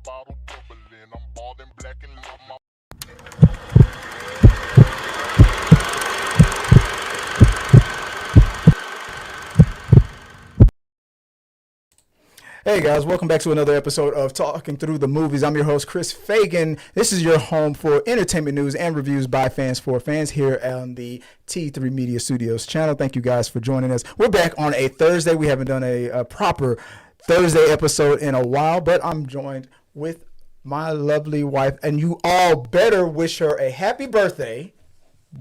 bottle bubbling. I'm bald and black and love my. Hey guys, welcome back to another episode of Talking Through the Movies. I'm your host, Chris Fagan. This is your home for entertainment news and reviews by fans for fans here on the T3 Media Studios channel. Thank you guys for joining us. We're back on a Thursday. We haven't done a proper Thursday episode in a while, but I'm joined with my lovely wife, and you all better wish her a happy birthday,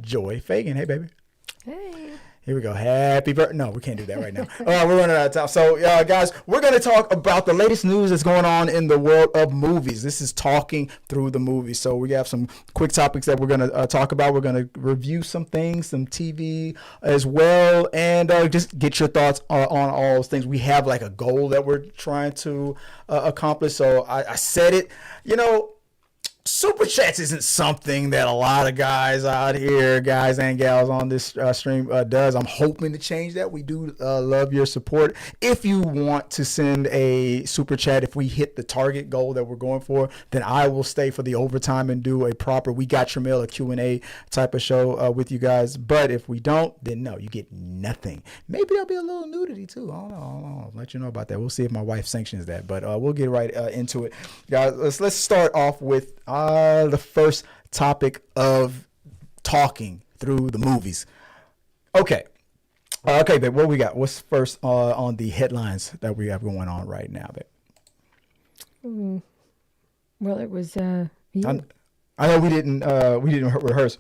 Joy Fagan. Hey, baby. Hey. Here we go. Happy birthday. No, we can't do that right now. We're running out of time. So, guys, we're going to talk about the latest news that's going on in the world of movies. This is Talking Through the Movies. So we have some quick topics that we're going to talk about. We're going to review some things, some TV as well, and just get your thoughts on all those things. We have like a goal that we're trying to accomplish. So I said it, Super Chats isn't something that a lot of guys out here, guys and gals on this stream does. I'm hoping to change that. We do love your support. If you want to send a Super Chat, if we hit the target goal that we're going for, then I will stay for the overtime and do a proper We Got Your Mail, a Q&A type of show with you guys. But if we don't, then no, you get nothing. Maybe there'll be a little nudity too. I don't know. I'll let you know about that. We'll see if my wife sanctions that. But we'll get right into it. Guys, let's start off with the first topic of talking through the movies. Okay, babe, what we got? What's first on the headlines that we have going on right now, babe? Well, it was I know we didn't rehearse.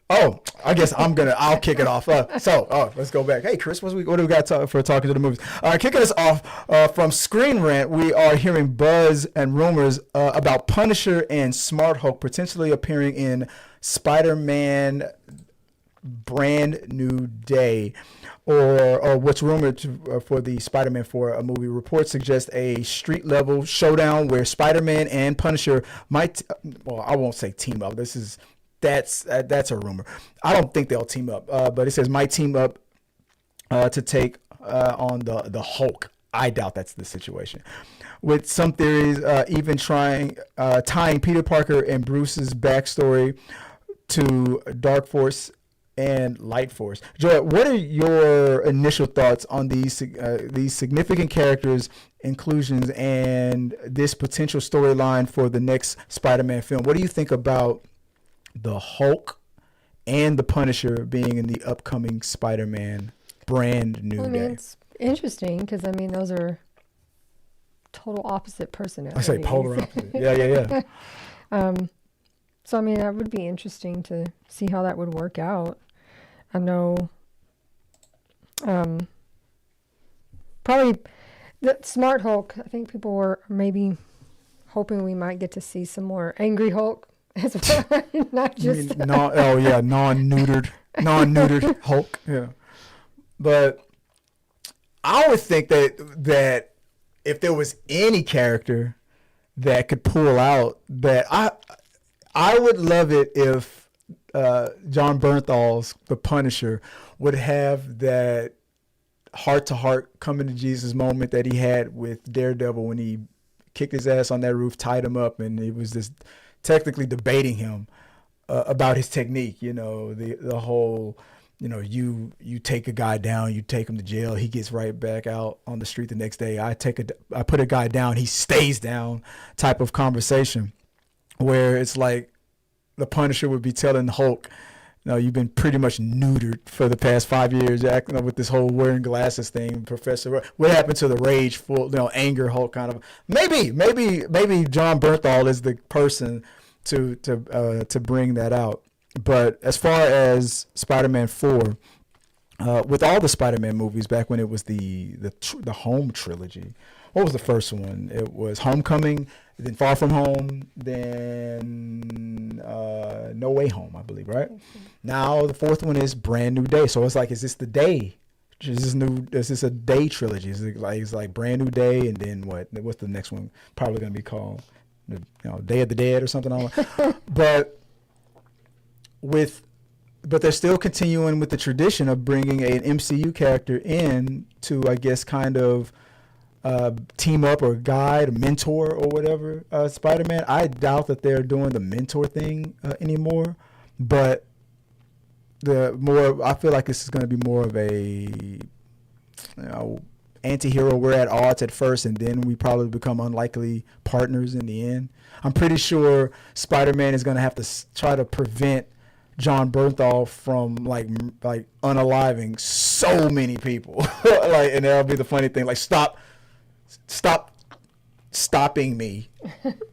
Oh, I guess I'll kick it off. Let's go back. Hey, Chris, what do we got for talking to the movies? Kicking us off from Screen Rant, we are hearing buzz and rumors about Punisher and Smart Hulk potentially appearing in Spider-Man Brand New Day, or what's rumored for the Spider-Man 4 movie. Reports suggest a street-level showdown where Spider-Man and Punisher might, I won't say team up. That's a rumor. I don't think they'll team up, but it says might team up to take on the Hulk. I doubt that's the situation. With some theories even tying Peter Parker and Bruce's backstory to Dark Force and Light Force. Joy, what are your initial thoughts on these significant characters' inclusions and this potential storyline for the next Spider-Man film? What do you think about the Hulk and the Punisher being in the upcoming Spider-Man Brand New Day? It's interesting because, those are total opposite personalities. I say polar opposite. Yeah. So, that would be interesting to see how that would work out. I know probably the Smart Hulk, I think people were maybe hoping we might get to see some more Angry Hulk. Not just non-neutered Hulk. Yeah, but I would think that if there was any character that could pull out that, I would love it if John Bernthal's The Punisher would have that heart-to-heart coming to Jesus moment that he had with Daredevil when he kicked his ass on that roof, tied him up, and it was this technically debating him about his technique, the whole, you take a guy down, you take him to jail, he gets right back out on the street the next day. I put a guy down, he stays down type of conversation, where it's like the Punisher would be telling Hulk, you've been pretty much neutered for the past 5 years, acting with this whole wearing glasses thing, Professor. What happened to the rageful, anger Hulk kind of? Maybe John Bernthal is the person to bring that out. But as far as Spider-Man 4, with all the Spider-Man movies back when it was the home trilogy, what was the first one? It was Homecoming, then Far From Home, then No Way Home, I believe, right? Now the fourth one is Brand New Day. So it's like, is this the day? Is this a day trilogy? Is it like Brand New Day, and then what's the next one probably going to be called? Day of the Dead or something like that. But they're still continuing with the tradition of bringing an MCU character in to, I guess, kind of team up or guide, a mentor or whatever Spider-Man. I doubt that they're doing the mentor thing anymore. But I feel like this is going to be more of a anti-hero. We're at odds at first, and then we probably become unlikely partners in the end. I'm pretty sure Spider-Man is going to have to try to prevent John Bernthal from like unaliving so many people. And that'll be the funny thing. Like stopping me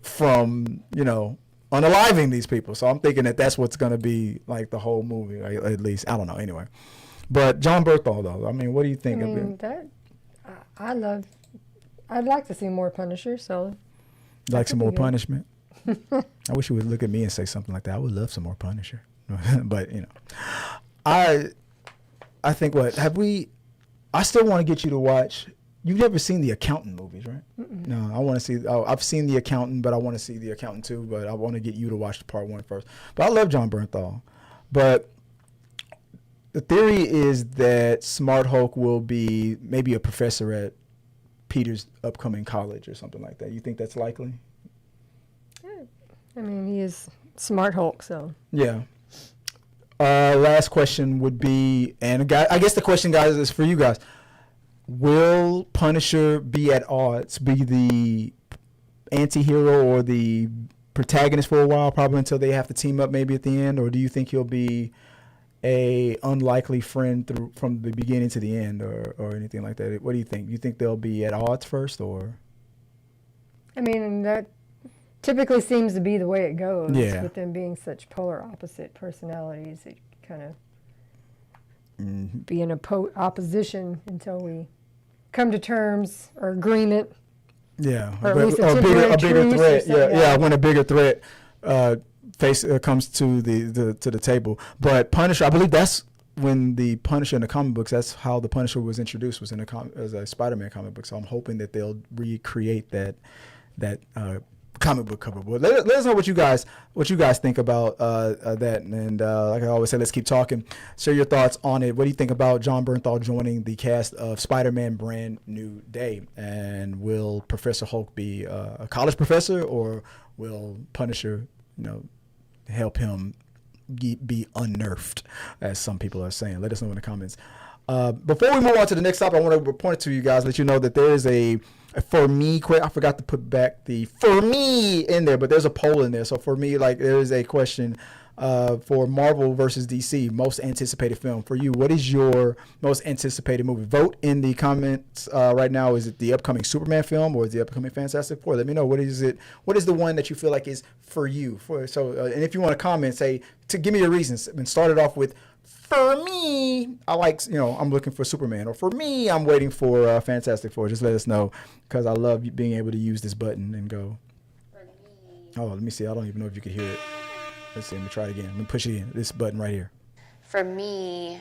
from unaliving these people. So I'm thinking that that's what's going to be like the whole movie, at least. I don't know. Anyway, but John Bernthal, though. I mean, what do you think of it? I'd like to see more Punisher. So like some more punishment. I wish you would look at me and say something like that. I would love some more Punisher. But I think I still want to get you to watch. You've never seen the Accountant movies, right? Mm-mm. No, I want to see. I've seen the Accountant, but I want to see the Accountant too. But I want to get you to watch the part 1 first. But I love John Bernthal. But the theory is that Smart Hulk will be maybe a professor at Peter's upcoming college or something like that. You think that's likely? I mean, he is Smart Hulk, so. Yeah. Last question would be, and I guess the question, guys, is for you guys. Will Punisher be at odds, be the anti-hero or the protagonist for a while, probably until they have to team up maybe at the end? Or do you think he'll be a unlikely friend from the beginning to the end or anything like that? What do you think? You think they'll be at odds first, or? I mean, that typically seems to be the way it goes. Yeah. With them being such polar opposite personalities, it kind of be in opposition until we come to terms or agreement. Yeah, or at least a bigger threat. Yeah, when a bigger threat comes to the table. But Punisher, I believe that's when the Punisher in the comic books. That's how the Punisher was introduced, was as a Spider-Man comic book. So I'm hoping that they'll recreate that comic book cover. But let us know what you guys think about that. And like I always say, let's keep talking. Share your thoughts on it. What do you think about John Bernthal joining the cast of Spider-Man Brand New Day? And will Professor Hulk be a college professor, or will Punisher, help him be unnerved, as some people are saying? Let us know in the comments. Before we move on to the next topic, I want to point it to you guys, let you know that there is a for me, I forgot to put back the for me in there, but there's a poll in there. So for me, there is a question for Marvel versus DC, most anticipated film. For you, what is your most anticipated movie? Vote in the comments right now. Is it the upcoming Superman film, or is the upcoming Fantastic Four? Let me know. What is it? What is the one that you feel like is for you? And if you want to comment, give me your reasons, and start it off with, for me, I I'm looking for Superman, or for me, I'm waiting for Fantastic Four. Just let us know, because I love being able to use this button and go. For me. Oh, let me see. I don't even know if you can hear it. Let's see. Let me try it again. Let me push it in. This button right here. For me.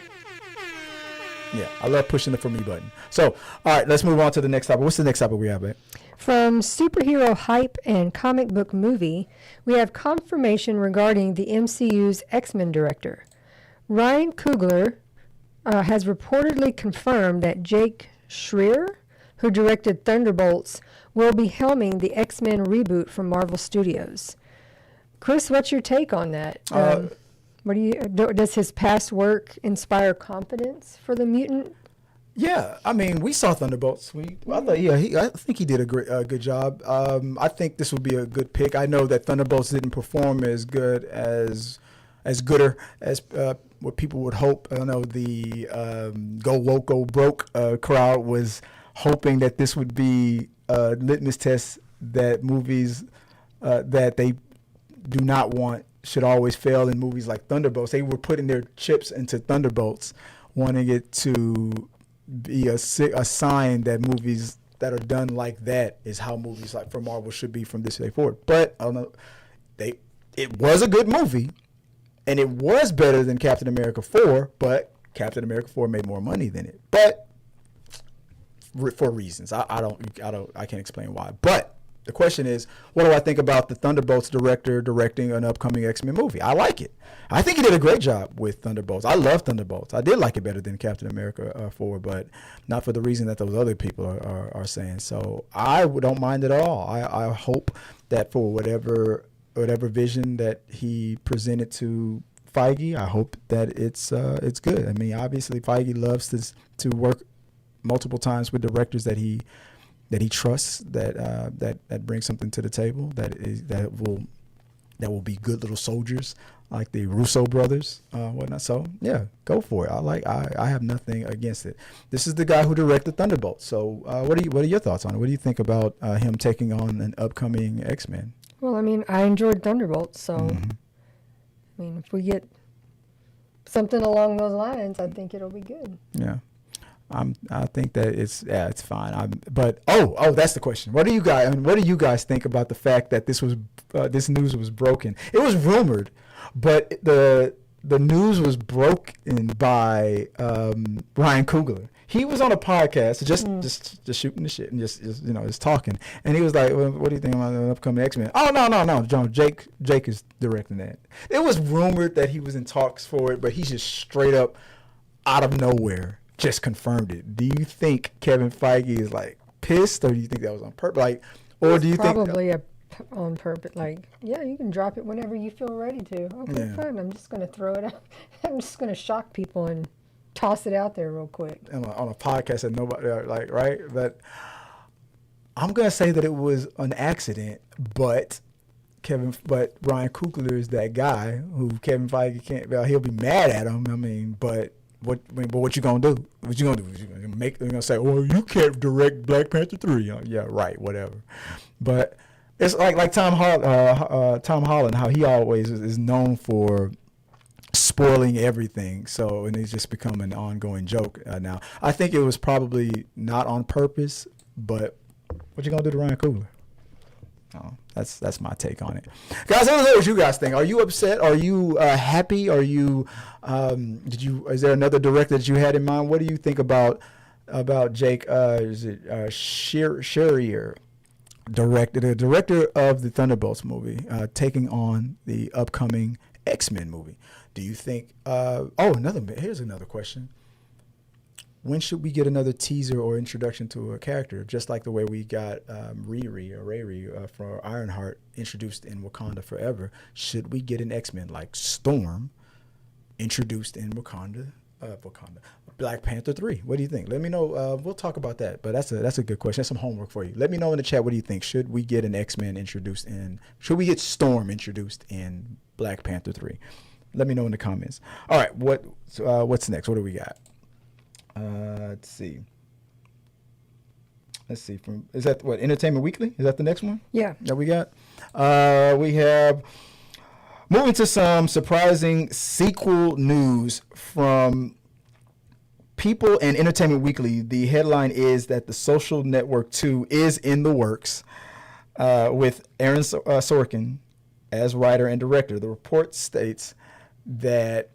Yeah, I love pushing the for me button. So, all right, let's move on to the next topic. What's the next topic we have, babe? From superhero hype and comic book movie, we have confirmation regarding the MCU's X-Men Director. Ryan Coogler has reportedly confirmed that Jake Schreier, who directed Thunderbolts, will be helming the X-Men reboot from Marvel Studios. Chris, what's your take on that? Does his past work inspire confidence for the mutant? Yeah, I mean, we saw Thunderbolts. I think he did a good job. I think this would be a good pick. I know that Thunderbolts didn't perform as good as what people would hope. I know the Go Woke, Go Broke crowd was hoping that this would be a litmus test that movies that they do not want should always fail in movies like Thunderbolts. They were putting their chips into Thunderbolts, wanting it to be a sign that movies that are done like that is how movies like from Marvel should be from this day forward. But I don't know. It was a good movie. And it was better than Captain America 4, but Captain America 4 made more money than it. But for reasons I can't explain why. But The question is, what do I think about the Thunderbolts director directing an upcoming X-Men movie? I like it. I think he did a great job with Thunderbolts. I love Thunderbolts. I did like it better than Captain America 4, but not for the reason that those other people are saying. So I don't mind it at all. I hope that for whatever vision that he presented to Feige, I hope that it's good. I mean, obviously Feige loves to work multiple times with directors that he trusts, that brings something to the table, that will be good little soldiers like the Russo brothers, whatnot. So yeah, go for it. I have nothing against it. This is the guy who directed Thunderbolts. So what are your thoughts on it? What do you think about him taking on an upcoming X-Men? Well, I mean, I enjoyed Thunderbolts, so I mean, if we get something along those lines, I think it'll be good. Yeah. I think that it's fine. But that's the question. What do you guys think about the fact that this news was broken? It was rumored, but the news was broken by Ryan Coogler. He was on a podcast, just shooting the shit and just talking. And he was like, well, "What do you think about the upcoming X-Men?" Oh no, John, Jake is directing that. It was rumored that he was in talks for it, but he just straight up out of nowhere just confirmed it. Do you think Kevin Feige is like pissed, or do you think that was on purpose? Like, or do you think probably on purpose? Like, yeah, you can drop it whenever you feel ready to. Okay, fine. I'm just gonna throw it out. I'm just gonna shock people and toss it out there real quick on a podcast that nobody right? But I'm gonna say that it was an accident, but Ryan Coogler is that guy who Kevin Feige can't. Well, he'll be mad at him. I mean, but what you gonna do? What you gonna do? You're gonna say, "Oh, you can't direct Black Panther 3." Yeah, right, whatever. But it's like Tom Holland, how he always is known for spoiling everything. So, and it's just become an ongoing joke now. I think it was probably not on purpose, but what you gonna do to Ryan Coogler? Oh, that's my take on it, guys. I don't know what you guys think. Are you upset? Are you happy? Are you? Is there another director that you had in mind? What do you think about Jake? Is it Sherrier, the director of the Thunderbolts movie, taking on the upcoming X-Men movie? Do you think? Here's another question. When should we get another teaser or introduction to a character, just like the way we got Riri for Ironheart introduced in Wakanda Forever? Should we get an X-Men like Storm introduced in Wakanda, Black Panther 3? What do you think? Let me know. We'll talk about that. But that's a good question. That's some homework for you. Let me know in the chat. What do you think? Should we get an X-Men introduced in? Should we get Storm introduced in Black Panther 3? Let me know in the comments. All right. What's next? What do we got? Let's see. Is that what, Entertainment Weekly? Is that the next one? Yeah. That we got? We have, moving to some surprising sequel news from People and Entertainment Weekly. The headline is that The Social Network 2 is in the works, with Aaron Sorkin as writer and director. The report states that,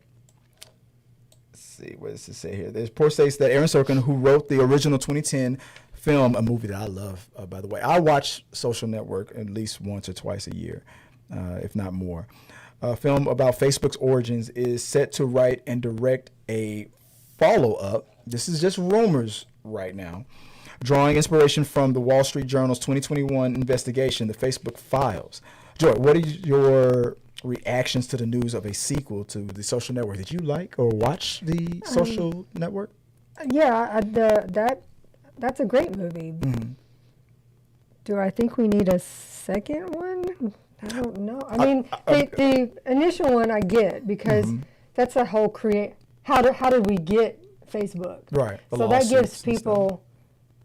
what does it say here? The report states that Aaron Sorkin, who wrote the original 2010 film, a movie that I love, by the way. I watch Social Network at least once or twice a year, if not more. A film about Facebook's origins, is set to write and direct a follow-up. This is just rumors right now. Drawing inspiration from the Wall Street Journal's 2021 investigation, The Facebook Files. Joy, what are your reactions to the news of a sequel to The Social Network? Did you like or watch The Social Network? Yeah, that's a great movie. Mm-hmm. Do I think we need a second one? I don't know. I mean, the initial one I get, because that's a whole how did we get Facebook? Right. So that gives people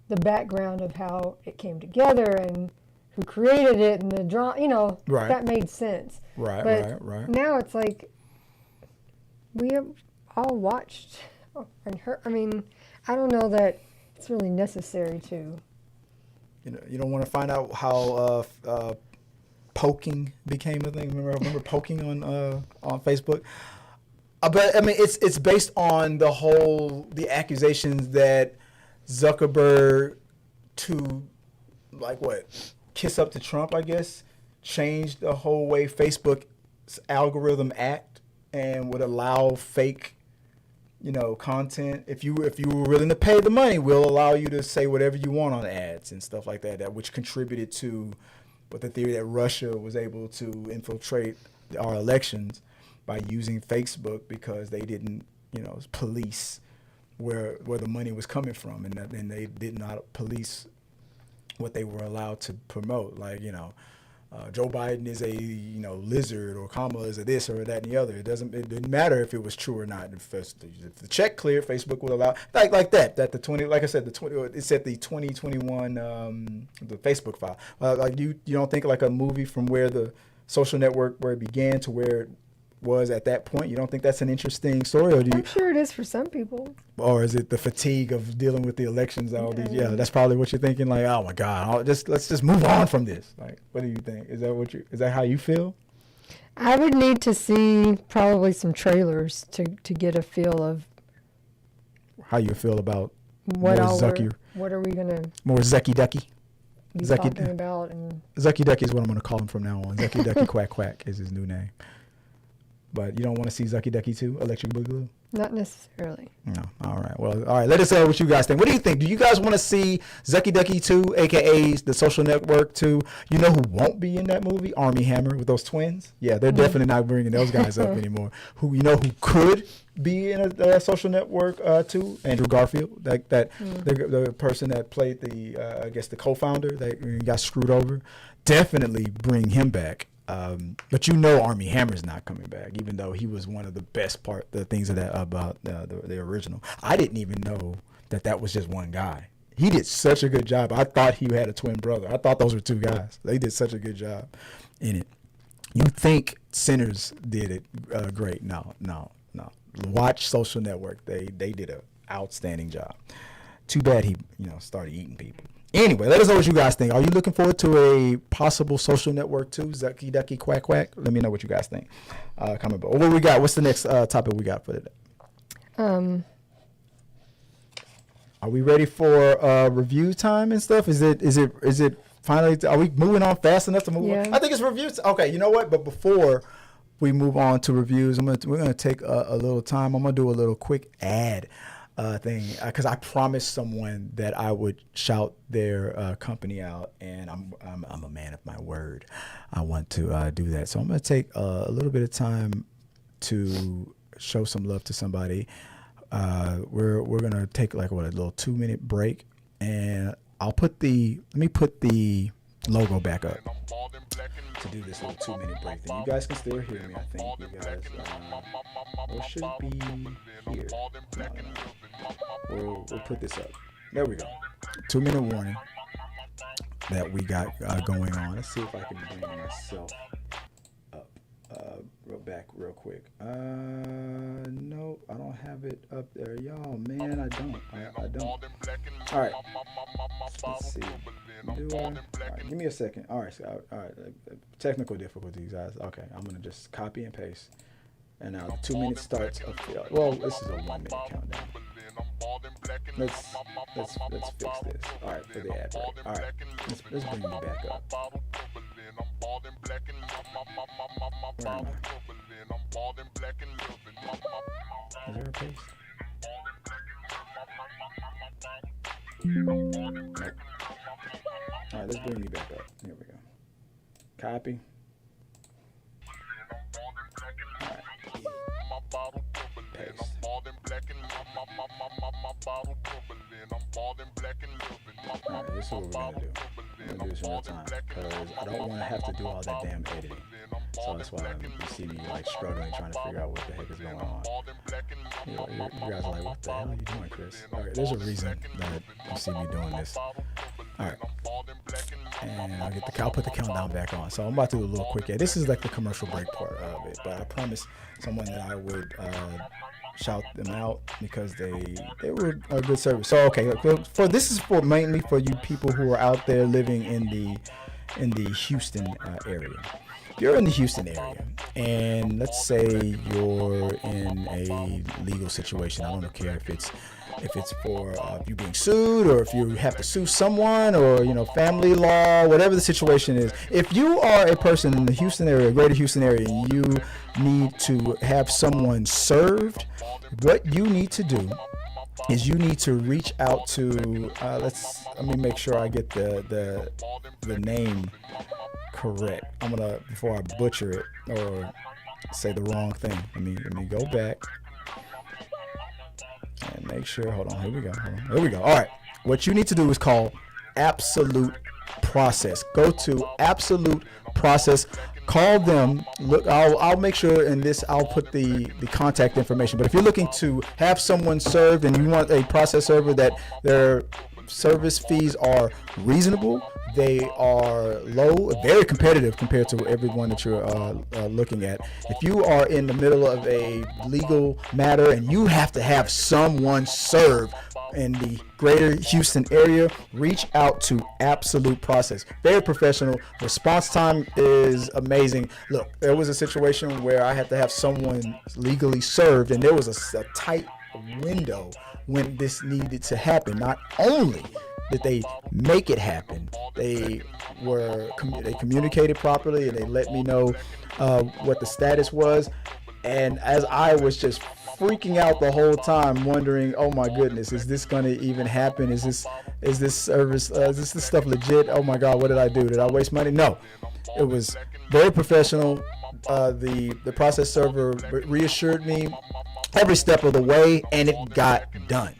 the background of how it came together and who created it and the right. That made sense. Right, but right. Now it's like we have all watched and heard. I mean, I don't know that it's really necessary to. You don't want to find out how poking became a thing. Remember poking on Facebook? But I mean, it's based on the accusations that Zuckerberg, to like what, kiss up to Trump, I guess, changed the whole way Facebook's algorithm act and would allow fake, content. If you were willing to pay the money, we'll allow you to say whatever you want on ads and stuff like that, which contributed to but the theory that Russia was able to infiltrate our elections by using Facebook because they didn't, police where the money was coming from, and they did not police what they were allowed to promote. Like, Joe Biden is a lizard, or Kamala is a this or that and the other. It didn't matter if it was true or not. If the check cleared, Facebook would allow like that the 20, like I said, the 20, it said the 2021 the Facebook file. Like you don't think like a movie from where the social network where it began to where it was at that point, you don't think that's an interesting story, or do you? I'm sure it is for some people. Or is it the fatigue of dealing with the elections? That's probably what you're thinking. Like, oh my God, let's just move on from this. Like, what do you think? Is that how you feel? I would need to see probably some trailers to get a feel of how you feel about what are we gonna more Zucky Ducky be talking about. And Zucky Ducky is what I'm gonna call him from now on. Zucky Ducky Quack Quack is his new name. But you don't want to see Zucky Ducky 2, Electric Boogaloo? Not necessarily. No. All right. Well, all right. Let us know what you guys think. What do you think? Do you guys want to see Zucky Ducky 2, a.k.a. The Social Network 2? You know who won't be in that movie? Army Hammer with those twins. Yeah, they're definitely not bringing those guys up anymore. Who could be in a Social Network 2? Andrew Garfield, the person that played the the co-founder that got screwed over. Definitely bring him back. But Army Hammer's not coming back, even though he was one of the best the things of that about the original. I didn't even know that was just one guy. He did such a good job. I thought he had a twin brother. I thought those were two guys. They did such a good job in it. You think Sinners did it great? No. Watch Social Network. They did an outstanding job. Too bad he started eating people. Anyway, let us know what you guys think. Are you looking forward to a possible Social Network 2, Zucky Ducky Quack Quack? Let me know what you guys think. Comment below. What we got? What's the next topic we got for today? Are we ready for review time and stuff? Is it finally? Are we moving on fast enough to move on? I think it's reviews. Okay, you know what? But before we move on to reviews, we're gonna take a little time. I'm gonna do a little quick ad. Thing because I promised someone that I would shout their company out, and I'm a man of my word. I want to do that, so I'm going to take a little bit of time to show some love to somebody. We're going to take like a little 2-minute break, and let me put the logo back up to do this little 2-minute break thing. You guys can still hear me, I think. You guys should be here. We'll put this up. There we go. 2-minute warning that we got going on. Let's see if I can bring myself up back real quick. No, I don't have it up there. Y'all, man, I don't. I don't. All right. Let's see. All right, give me a second. All right. Technical difficulties, guys. Okay, I'm going to just copy and paste. And now 2 minutes starts. Well, this is a 1-minute countdown. Let's fix this. All right, for the ad break. All right, let's bring me back up. Where am I? Is there a paste? All right, let's bring me back up. Here we go. Copy. All right. Paste. Alright, this is what we're gonna do. We're gonna do this in real time because I don't want to have to do all that damn editing. So that's why you see me like struggling trying to figure out what the heck is going on. You guys are like, what the hell are you doing, Chris? Alright, there's a reason that you see me doing this. Alright. And I'll put the countdown back on. So I'm about to do a little quick. This is like the commercial break part of it. But I promised someone that I would shout them out because they were a good service. So okay, this is mainly for you people who are out there living in the Houston area. If you're in the Houston area and let's say you're in a legal situation, I don't care if it's if it's for you being sued, or if you have to sue someone, or family law, whatever the situation is. If you are a person in the Houston area, greater Houston area, and you need to have someone served, what you need to do is you need to reach out to let me make sure I get the name correct. I'm gonna, before I butcher it or say the wrong thing, let me go back and make sure. Hold on, here we go. All right, what you need to do is call Absolute Process. Go to Absolute Process, call them. Look, I'll make sure in this I'll put the contact information. But if you're looking to have someone served and you want a process server that their service fees are reasonable, they are low, very competitive compared to everyone that you're looking at. If you are in the middle of a legal matter and you have to have someone served in the greater Houston area, reach out to Absolute Process. Very professional. Response time is amazing. Look, there was a situation where I had to have someone legally served, and there was a tight window when this needed to happen. Not only did they make it happen, they communicated properly, and they let me know what the status was. And as I was just freaking out the whole time, wondering, oh my goodness, is this going to even happen? Is this service? Is this stuff legit? Oh my God, what did I do? Did I waste money? No, it was very professional. The process server reassured me every step of the way, and it got done.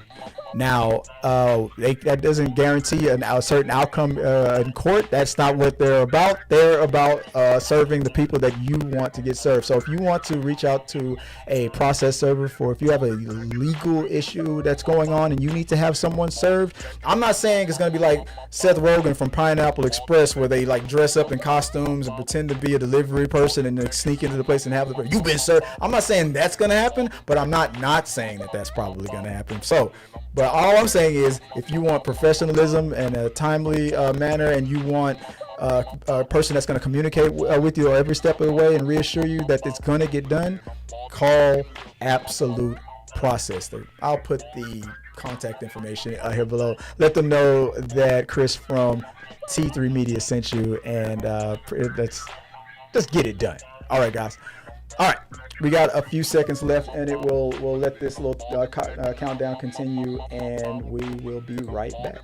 Now, that doesn't guarantee a certain outcome in court. That's not what they're about. They're about serving the people that you want to get served. So if you want to reach out to a process server if you have a legal issue that's going on and you need to have someone served, I'm not saying it's going to be like Seth Rogen from Pineapple Express, where they like dress up in costumes and pretend to be a delivery person and then sneak into the place and have you've been served. I'm not saying that's going to happen, but I'm not saying that that's probably going to happen. But all I'm saying is, if you want professionalism and a timely manner, and you want a person that's going to communicate with you every step of the way and reassure you that it's going to get done, call Absolute Process. I'll put the contact information here below. Let them know that Chris from T3 Media sent you, and let's get it done. All right, guys. All right, we got a few seconds left, and we'll let this little countdown continue, and we will be right back.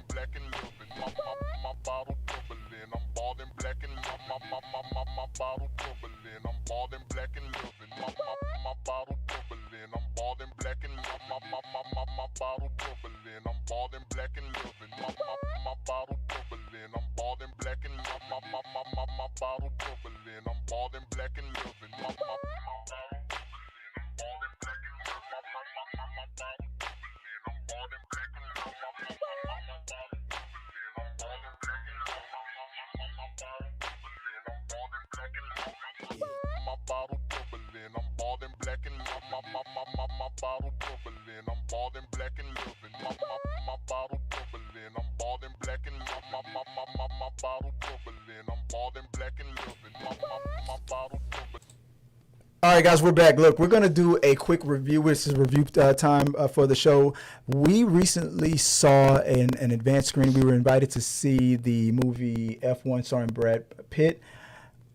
All right, guys, we're back. Look, we're going to do a quick review. This is review time for the show. We recently saw an advanced screening. We were invited to see the movie F1 starring Brad Pitt.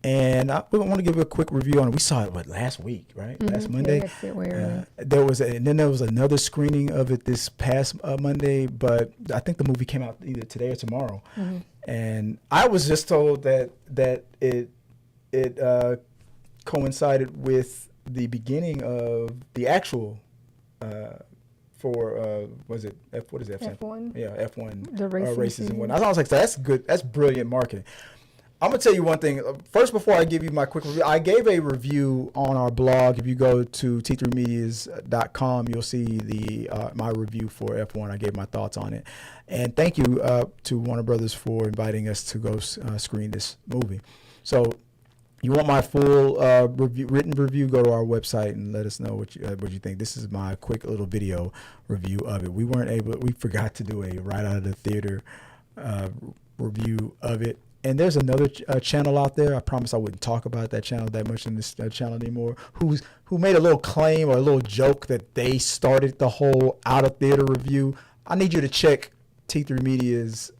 And I want to give you a quick review on it. We saw it, last week, right? Mm-hmm. Last Monday. Yeah, there was another screening of it this past Monday, but I think the movie came out either today or tomorrow. Mm-hmm. And I was just told that it coincided with the beginning of the actual was it what is it? F1? Yeah, F1 the races and whatnot. I was like, that's good. That's brilliant marketing. I'm going to tell you one thing. First, before I give you my quick review, I gave a review on our blog. If you go to t3medias.com, you'll see my review for F1. I gave my thoughts on it. And thank you to Warner Brothers for inviting us to go screen this movie. So you want my full written review, go to our website and let us know what you think. This is my quick little video review of it. We forgot to do a right out of the theater review of it. And there's another channel out there. I promise I wouldn't talk about that channel that much in this channel anymore. Who made a little claim or a little joke that they started the whole out of theater review. I need you to check T3 Media's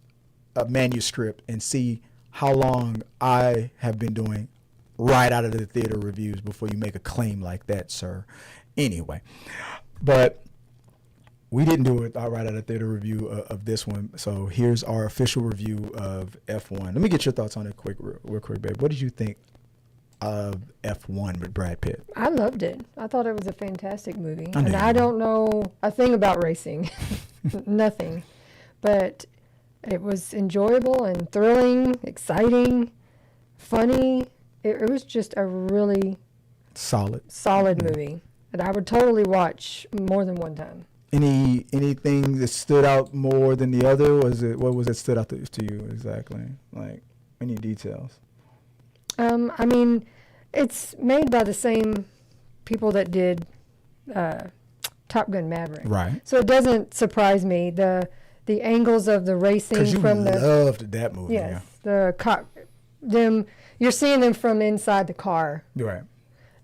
manuscript and see how long I have been doing right out of the theater reviews before you make a claim like that, sir. Anyway, but we didn't do it right out of theater review of this one. So here's our official review of F1. Let me get your thoughts on it real quick, babe. What did you think of F1 with Brad Pitt? I loved it. I thought it was a fantastic movie. And I don't know a thing about racing. Nothing. But it was enjoyable and thrilling, exciting, funny. It was just a really solid movie that I would totally watch more than one time. Anything that stood out more than the other? What was it stood out to you exactly? Like any details? I mean, it's made by the same people that did Top Gun Maverick, right? So it doesn't surprise me the angles of the racing from the loved that movie. Yes, you're seeing them from inside the car, right?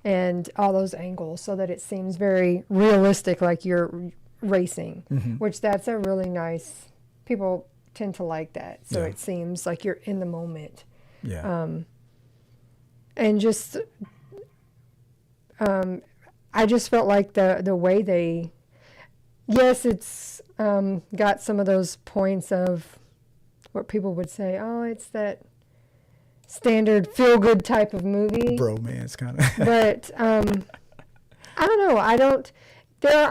And all those angles, so that it seems very realistic, like you're racing, which that's a really nice. People tend to like that, so it seems like you're in the moment. Yeah. And just, I just felt like the way they, yes, it's got some of those points of what people would say, oh, it's that standard feel-good type of movie. Bromance kind of. But I don't know. There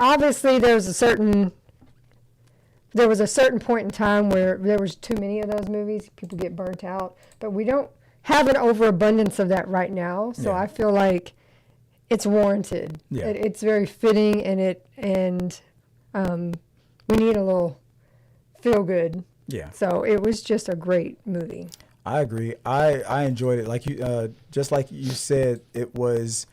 was a certain point in time where there was too many of those movies. People get burnt out. But we don't have an overabundance of that right now. So I feel like it's warranted. Yeah. It's very fitting, and we need a little feel-good. Yeah. So it was just a great movie. I agree. I enjoyed it. Like you, just like you said, it's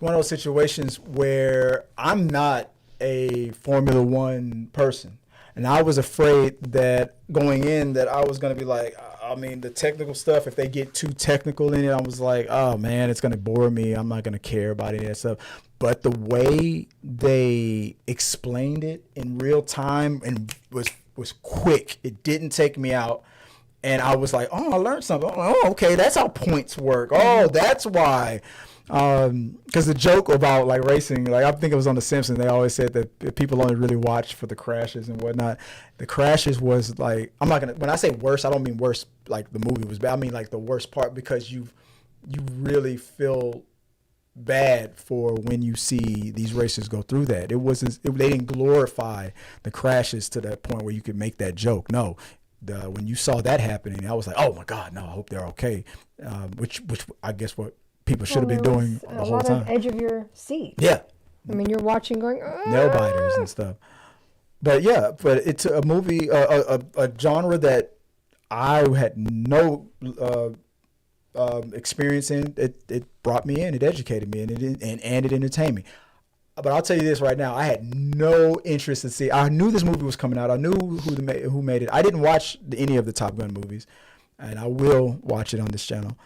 one of those situations where I'm not a Formula One person, and I was afraid that going in that I was going to be like, I mean, the technical stuff. If they get too technical in it, I was like, oh man, it's going to bore me. I'm not going to care about any of that stuff. But the way they explained it in real time and was quick. It didn't take me out. And I was like, oh, I learned something. Oh, okay, that's how points work. Oh, that's why. Because the joke about like racing, like I think it was on The Simpsons, they always said that people only really watch for the crashes and whatnot. The crashes was like, when I say worse, I don't mean worse like the movie was bad. I mean like the worst part, because you really feel bad for when you see these races go through that. They didn't glorify the crashes to that point where you could make that joke. No. When you saw that happening, I was like, oh my God, no, I hope they're okay. Which I guess what people should have been doing the whole time. A lot of edge of your seat. Yeah. I mean, you're watching going, nail biters and stuff. But yeah, it's a movie, a genre that I had no experience in. It brought me in, it educated me, and it entertained me. But I'll tell you this right now, I had no interest in seeing. I knew this movie was coming out. I knew who made it. I didn't watch any of the Top Gun movies, and I will watch it on this channel.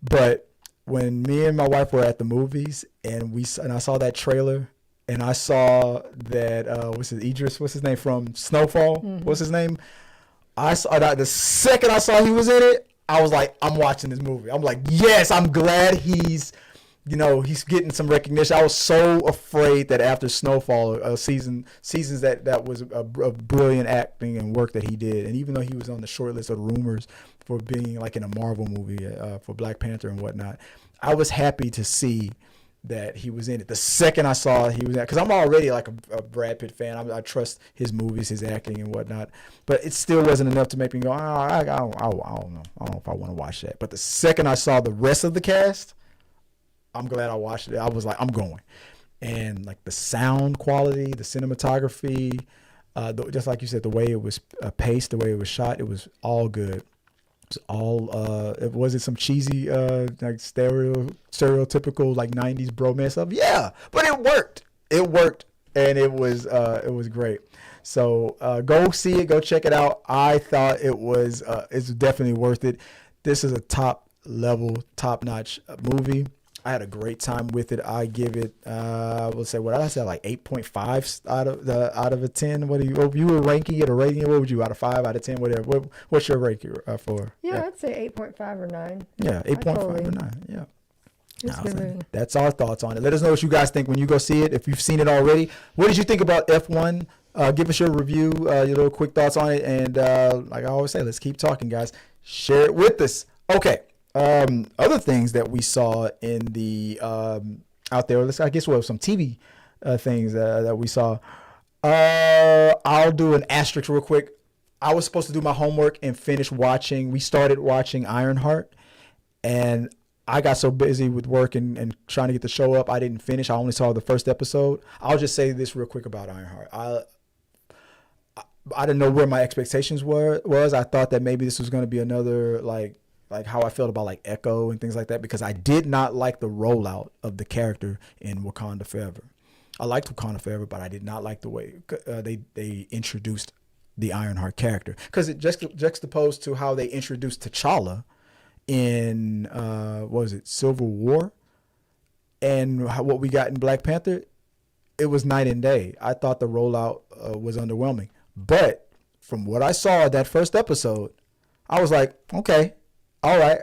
But when me and my wife were at the movies, and I saw that trailer, and I saw that Idris, what's his name from Snowfall? Mm-hmm. What's his name? I saw that the second I saw he was in it, I was like, I'm watching this movie. I'm like, yes, I'm glad he's getting some recognition. I was so afraid that after Snowfall, seasons that was a brilliant acting and work that he did. And even though he was on the short list of rumors for being like in a Marvel movie for Black Panther and whatnot, I was happy to see that he was in it. The second I saw he was in it, because I'm already like a Brad Pitt fan. I trust his movies, his acting and whatnot. But it still wasn't enough to make me go, I don't know. I don't know if I want to watch that. But the second I saw the rest of the cast, I'm glad I watched it. I was like, I'm going. And like the sound quality, the cinematography, just like you said, the way it was paced, the way it was shot, it was all good. It was all, it wasn't some cheesy, like stereotypical like 90s bromance stuff. Yeah, but it worked. It worked, and it was great. So go see it, go check it out. I thought it's definitely worth it. This is a top level, top notch movie. I had a great time with it. I give it, I will say, what did I say, like 8.5 out of a 10. What you were ranking it or rating it? What would you, out of 5, out of 10, whatever? What's your ranking for? Yeah, I'd say 8.5 or 9. Yeah, 8.5 or 9. Yeah. It's a good movie. That's our thoughts on it. Let us know what you guys think when you go see it. If you've seen it already, what did you think about F1? Give us your review, your little quick thoughts on it. And like I always say, let's keep talking, guys. Share it with us. Okay. Other things that we saw in the out there. I guess we have some TV things that we saw. I'll do an asterisk real quick. I was supposed to do my homework and finish watching. We started watching Ironheart, and I got so busy with work and trying to get the show up, I didn't finish. I only saw the first episode. I'll just say this real quick about Ironheart. I didn't know where my expectations was. I thought that maybe this was going to be another like how I felt about like Echo and things like that, because I did not like the rollout of the character in Wakanda Forever. I liked Wakanda Forever, but I did not like the way they introduced the Ironheart character, because it just juxtaposed to how they introduced T'Challa in what was it, Civil War, and what we got in Black Panther. It was night and day. I thought the rollout was underwhelming, but from what I saw that first episode, I was like, okay, all right,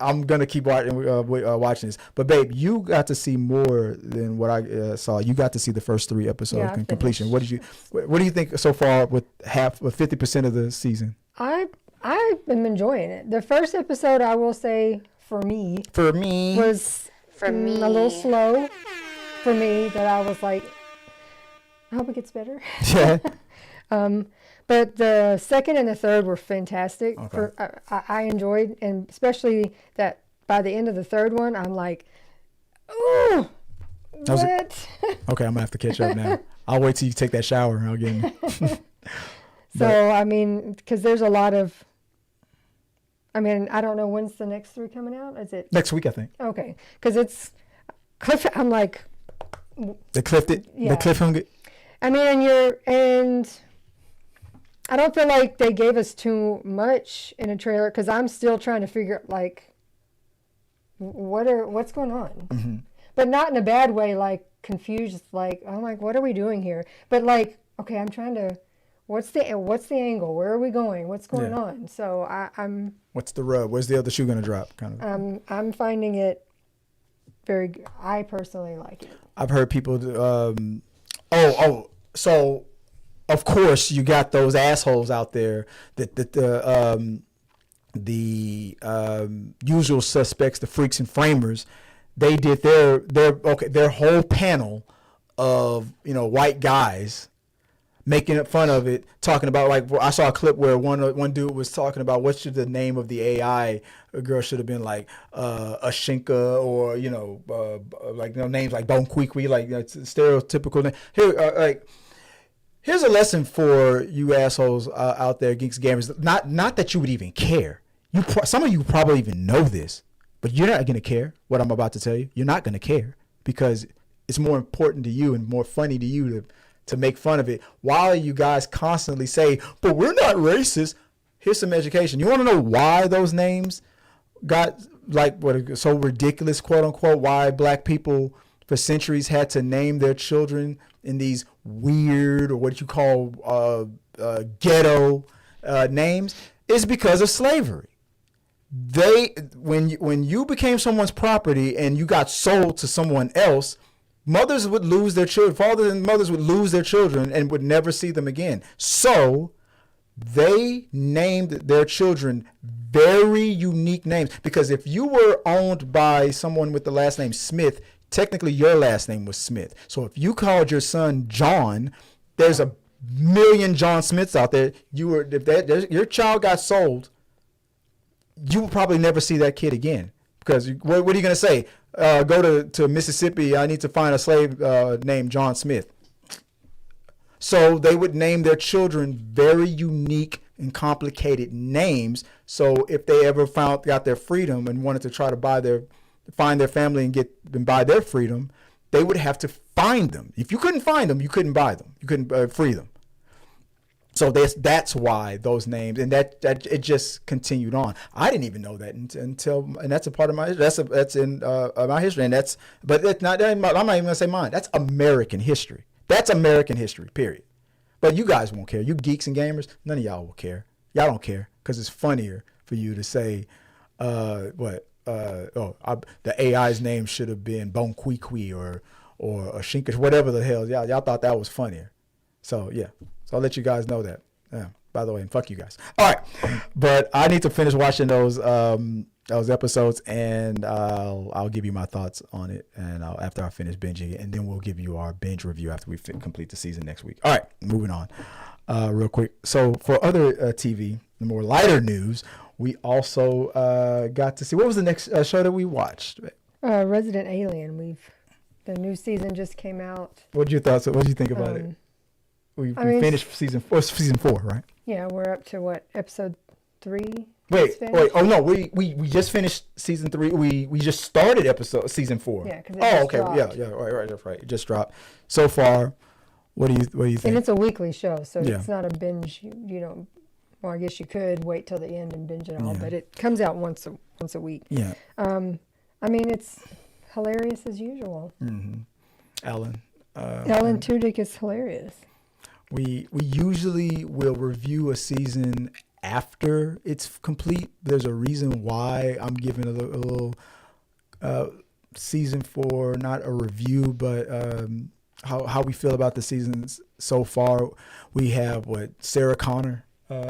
I'm gonna keep watching this. But babe, you got to see more than what I saw. You got to see the first 3 episodes in completion. What do you think so far with 50% of the season? I am enjoying it. The first episode, I will say, for me was a little slow for me. That I was like, I hope it gets better. Yeah. But the second and the third were fantastic. Okay. I enjoyed, and especially that by the end of the third one, I'm like, oh, what? Okay, I'm gonna have to catch up now. I'll wait till you take that shower and I'll get in. So, I mean, because there's a lot of, I mean, I don't know when's the next 3 coming out. Is it next week, I think? Okay, because it's I'm like, they clipped it. Yeah. They cliff hung it. I mean, and I don't feel like they gave us too much in a trailer, because I'm still trying to figure like what's going on, Mm-hmm. but not in a bad way, like confused, like I'm like, what are we doing here? But like, okay, I'm trying to, what's the angle? Where are we going? What's going on? So I'm. What's the rub? Where's the other shoe gonna drop? Kind of. I'm finding it very. I personally like it. I've heard people. So of course you got those assholes out there that the usual suspects, the freaks and framers. They did their whole panel of white guys making fun of it, talking about, like, I saw a clip where one dude was talking about what should the name of the AI girl should have been, like Ashinka, or names like Don Quiqui, like stereotypical name. Here, here's a lesson for you assholes out there, geeks, gamers. Not that you would even care. Some of you probably even know this, but you're not gonna care what I'm about to tell you. You're not gonna care, because it's more important to you and more funny to you to make fun of it, while you guys constantly say, but we're not racist. Here's some education. You want to know why those names got so ridiculous, quote unquote, why black people for centuries had to name their children in these weird, or what you call ghetto names? Is because of slavery. When you became someone's property and you got sold to someone else, mothers would lose their children. Fathers and mothers would lose their children and would never see them again. So they named their children very unique names, because if you were owned by someone with the last name Smith, technically your last name was Smith. So if you called your son John, there's a million John Smiths out there. If your child got sold, you will probably never see that kid again, because what are you going to say? Go to Mississippi, I need to find a slave named John Smith. So they would name their children very unique and complicated names. So if they ever got their freedom and wanted to try to find their family and buy their freedom, they would have to find them. If you couldn't find them, you couldn't buy them. You couldn't free them. So that's why those names, and that it just continued on. I didn't even know that until, and that's a part of my, that's in my history, and but it's not. I'm not even gonna say mine. That's American history. That's American history. Period. But you guys won't care. You geeks and gamers, none of y'all will care. Y'all don't care because it's funnier for you to say, the AI's name should have been Bon Kui Kui or Shinkish, whatever the hell. Y'all thought that was funnier. So yeah. So I'll let you guys know that. Yeah. By the way, and fuck you guys. All right, but I need to finish watching those episodes, and I'll give you my thoughts on it, and after I finish binging it, and then we'll give you our binge review after we complete the season next week. All right, moving on, real quick. So for other TV, the more lighter news, we also got to see, what was the next show that we watched? Resident Alien. The new season just came out. What did you think about it? We finished season 4, right? Yeah, we're up to what, episode 3? Wait. Oh no, we just finished season 3. We just started season 4. Yeah, because okay, dropped. Yeah, right. It just dropped. So far, what do you think? And it's a weekly show, so it's not a binge. You don't. Well, I guess you could wait till the end and binge it all, but it comes out once a week. Yeah. It's hilarious as usual. Mm-hmm. Alan Tudyk is hilarious. We usually will review a season after it's complete. There's a reason why I'm giving a little season 4, not a review, but how we feel about the seasons so far. We have Sarah Connor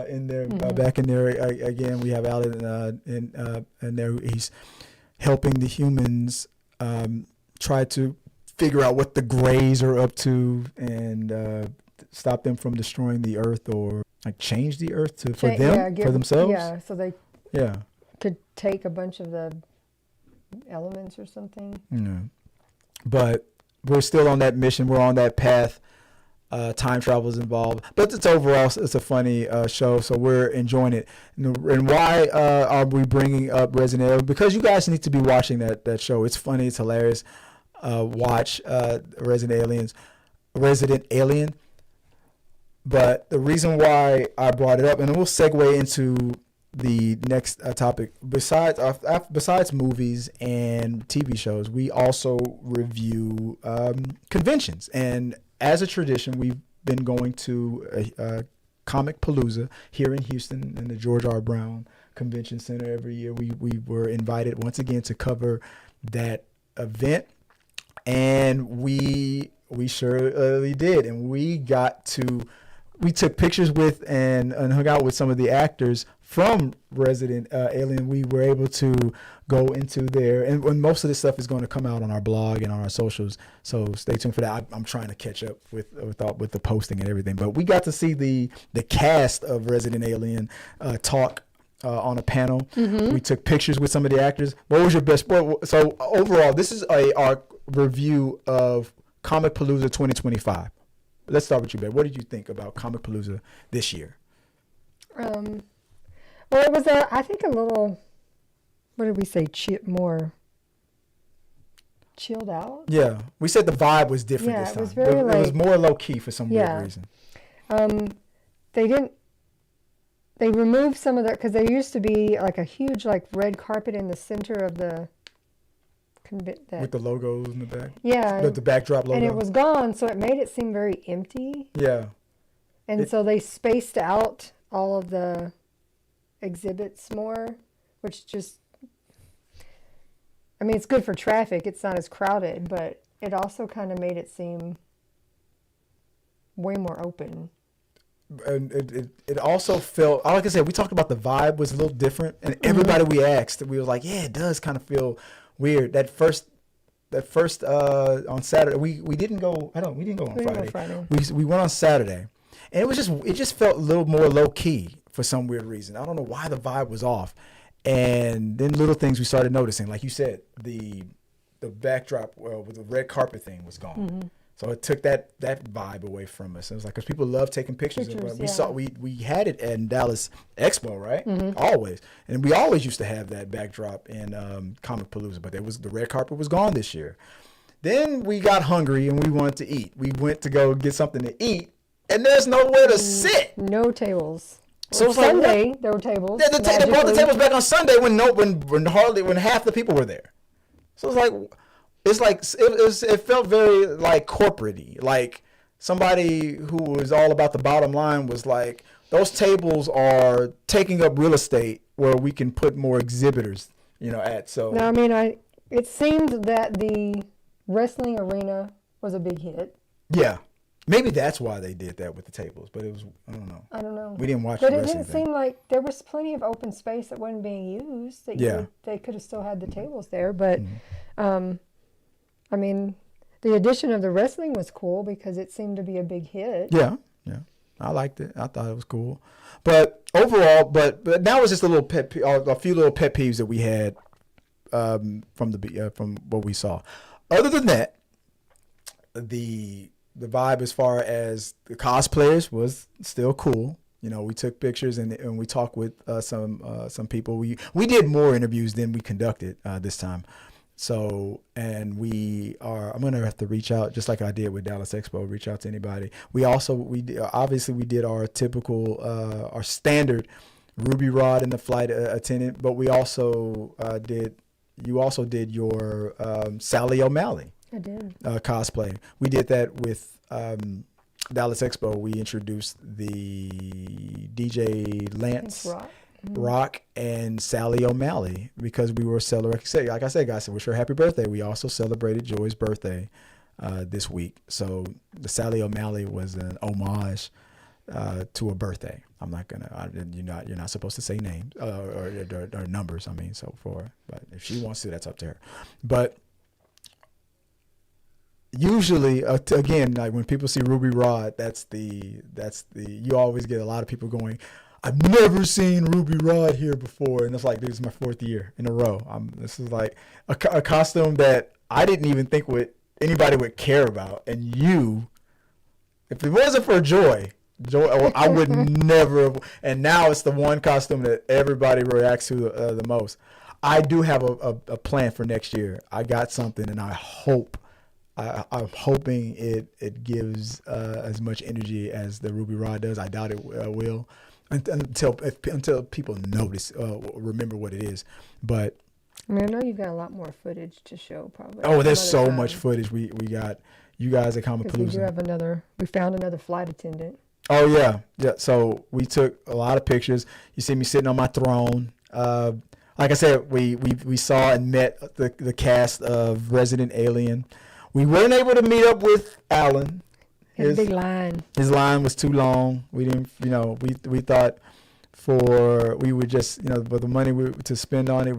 in there, back in there again. We have Alan in there. He's helping the humans try to figure out what the Greys are up to and stop them from destroying the Earth, or change the Earth for themselves. Yeah, so they could take a bunch of the elements or something. Yeah. But we're still on that mission. We're on that path. Time travel is involved, but it's a funny show, so we're enjoying it. And why are we bringing up Resident Alien? Because you guys need to be watching that show. It's funny. It's hilarious. Watch Resident Alien. But the reason why I brought it up, and we'll segue into the next topic, besides movies and TV shows, we also review conventions. And as a tradition, we've been going to a Comicpalooza here in Houston in the George R. Brown Convention Center every year. We were invited once again to cover that event, and we surely did. And we took pictures with and hung out with some of the actors from Resident Alien. We were able to go into there, and most of this stuff is going to come out on our blog and on our socials. So stay tuned for that. I'm trying to catch up with the posting and everything. But we got to see the cast of Resident Alien talk on a panel. Mm-hmm. We took pictures with some of the actors. What was your best? So overall, this is our review of Comicpalooza 2025. Let's start with you, Ben. What did you think about Comicpalooza this year? Well, it was I think a little, what did we say, more chilled out? Yeah. We said the vibe was different this time. It was very it was more low-key for some weird reason. They removed some of that, because there used to be a huge red carpet in the center of the with the logos in the back. Yeah. The backdrop logo. And it was gone, so it made it seem very empty. Yeah. And so they spaced out all of the exhibits more, which just, it's good for traffic. It's not as crowded, but it also kind of made it seem way more open. And it also felt, like I said, we talked about the vibe was a little different, and everybody we asked, we were like, yeah, it does kind of feel weird. That first on Saturday, we didn't go. We didn't go on Friday. We went on Saturday, and it just felt a little more low key for some weird reason. I don't know why the vibe was off. And then little things we started noticing, like you said, the backdrop with the red carpet thing was gone. Mm-hmm. So it took that vibe away from us. It was like, because people love taking pictures. We had it in Dallas Expo, right? Mm-hmm. Always. And we always used to have that backdrop in Comicpalooza, but the red carpet was gone this year. Then we got hungry and we wanted to eat. We went to go get something to eat and there's nowhere to sit. No tables. So it's Sunday there were tables. They brought the magically. tables back on Sunday when half the people were there. So it felt very like corporate-y. Like somebody who was all about the bottom line was like, those tables are taking up real estate where we can put more exhibitors, at. So No, I mean, it seemed that the wrestling arena was a big hit. yeah. Maybe that's why they did that with the tables, but it was, I don't know. I don't know. We didn't watch But the it wrestling didn't thing. seem like there was plenty of open space that wasn't being used. That they could have still had the tables there. But, I mean, the addition of the wrestling was cool because it seemed to be a big hit. Yeah. I liked it. I thought it was cool. But overall, but that was just a few little pet peeves that we had from what we saw. Other than that, the vibe as far as the cosplayers was still cool. We took pictures and we talked with some people. We did more interviews than we conducted this time. So, and I'm going to have to reach out, just like I did with Dallas Expo, reach out to anybody. Obviously we did our typical, our standard Ruby Rod and the flight attendant, but we also you also did your Sally O'Malley. I did. Cosplay. We did that with Dallas Expo. We introduced the DJ Lance Rock and Sally O'Malley because we were celebrating. Like I said, guys, wish her happy birthday. We also celebrated Joy's birthday this week. So the Sally O'Malley was an homage to a birthday. I'm not gonna. You're not supposed to say names or numbers. But if she wants to, that's up to her. But usually, again, like when people see Ruby Rod, you always get a lot of people going, I've never seen Ruby Rod here before. And it's like, this is my 4th year in a row. This is like a costume that I didn't even think anybody would care about. And if it wasn't for Joy, I would never have. And now it's the one costume that everybody reacts to the most. I do have a plan for next year. I got something, and I'm hoping it gives as much energy as the Ruby Rod does. I doubt it will until people notice, remember what it is. But I mean, I know you've got a lot more footage to show, probably. Oh, there's so much footage we got. You guys at Comicpalooza. We found another flight attendant. Oh yeah. So we took a lot of pictures. You see me sitting on my throne. Like I said, we saw and met the cast of Resident Alien. We weren't able to meet up with Alan. His big line. His line was too long. We didn't, we thought we would just, but the money to spend on it,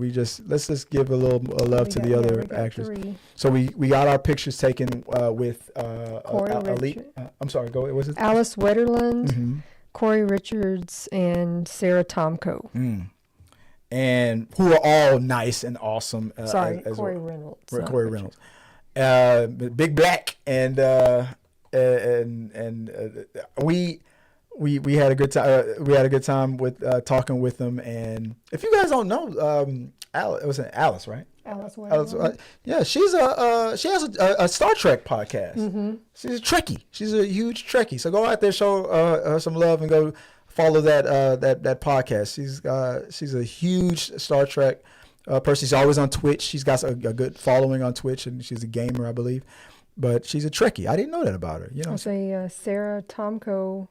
let's just give a little love to the other actors. 3. So we got our pictures taken with Elite. I'm sorry, go. What was it? Alice Wetterland, Corey Richards, and Sarah Tomko. And who are all nice and awesome. Corey Reynolds. Corey Reynolds. Big Black and we had a good time. We had a good time with talking with them. And if you guys don't know, Alice, right? Alice Wetterland. Yeah, she has a Star Trek podcast. She's a Trekkie. She's a huge Trekkie. So go out there, show her some love, and go follow that podcast. She's a huge Star Trek person. She's always on Twitch. She's got a good following on Twitch, and she's a gamer, I believe. But she's a Trekkie. I didn't know that about her. I'll say Sarah Tomko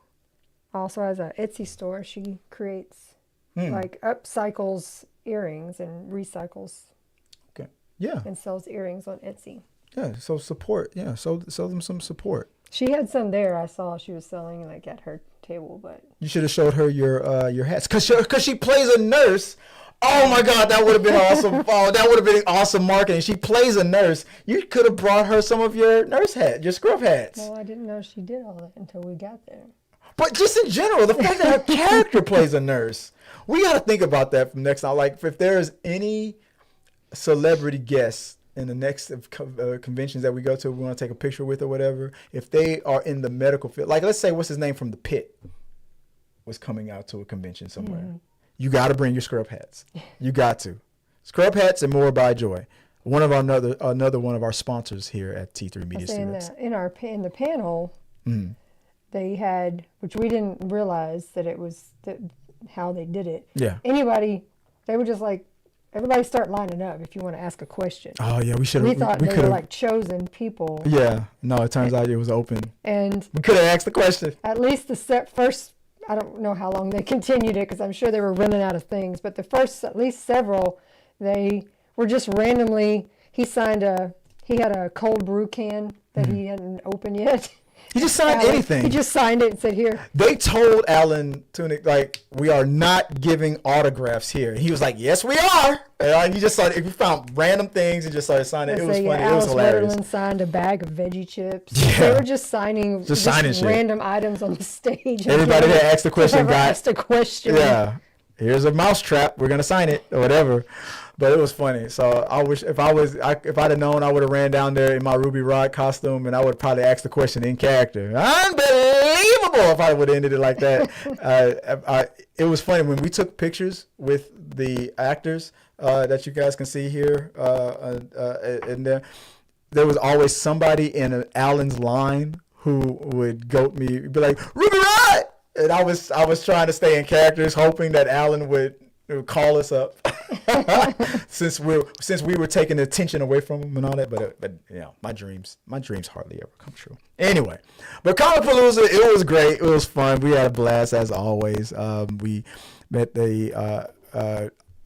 also has an Etsy store. She creates upcycles earrings and recycles. Okay. Yeah. And sells earrings on Etsy. Yeah. So support. Yeah. So sell them some support. She had some there. I saw she was selling at her table, but you should have showed her your hats because she plays a nurse. Oh my God, that would have been awesome. Oh, that would have been awesome marketing. She plays a nurse. You could have brought her some of your nurse hats, your scrub hats. Well, I didn't know she did all that until we got there. But just in general, the fact that her character plays a nurse, we got to think about that from next time. Like, if there's any celebrity guests in the next conventions that we go to, we want to take a picture with or whatever, if they are in the medical field, like let's say, what's his name from The Pit was coming out to a convention somewhere. You got to bring your scrub hats. You got to. Scrub hats and more by Joy. One of another one of our sponsors here at T3 Media Studios. In the panel, they had, which we didn't realize that it was how they did it. Yeah. Anybody, they were just like, everybody start lining up if you want to ask a question. Oh yeah, we should have. We thought we they could were have. like chosen people. Yeah. No, it turns out it was open. And We could have asked the question. at least the first, I don't know how long they continued it because I'm sure they were running out of things, but the first, at least several, they were just randomly, he had a cold brew can that he hadn't opened yet. He just signed anything. He just signed it and said, here. They told Alan Tudyk, like, we are not giving autographs here. He was like, yes, we are. And he just started, we found random things and just started signing. It was funny. It was hilarious. Alice Wetterland signed a bag of veggie chips. Yeah. They were just signing shit. random items on the stage. Everybody that asked the question Whoever got asked a question. Yeah. Here's a mouse trap. We're gonna sign it or whatever. But it was funny. So I wish if I'd have known, I would have ran down there in my Ruby Rod costume and I would probably ask the question in character. Unbelievable if I would have ended it like that. It was funny when we took pictures with the actors that you guys can see here in there. There was always somebody in Alan's line who would goat me, be like, Ruby Rod! And I was trying to stay in characters, hoping that Alan would call us up, since we were taking the attention away from him and all that. But you know, my dreams hardly ever come true. Anyway, but Comicpalooza, it was great. It was fun. We had a blast as always. We met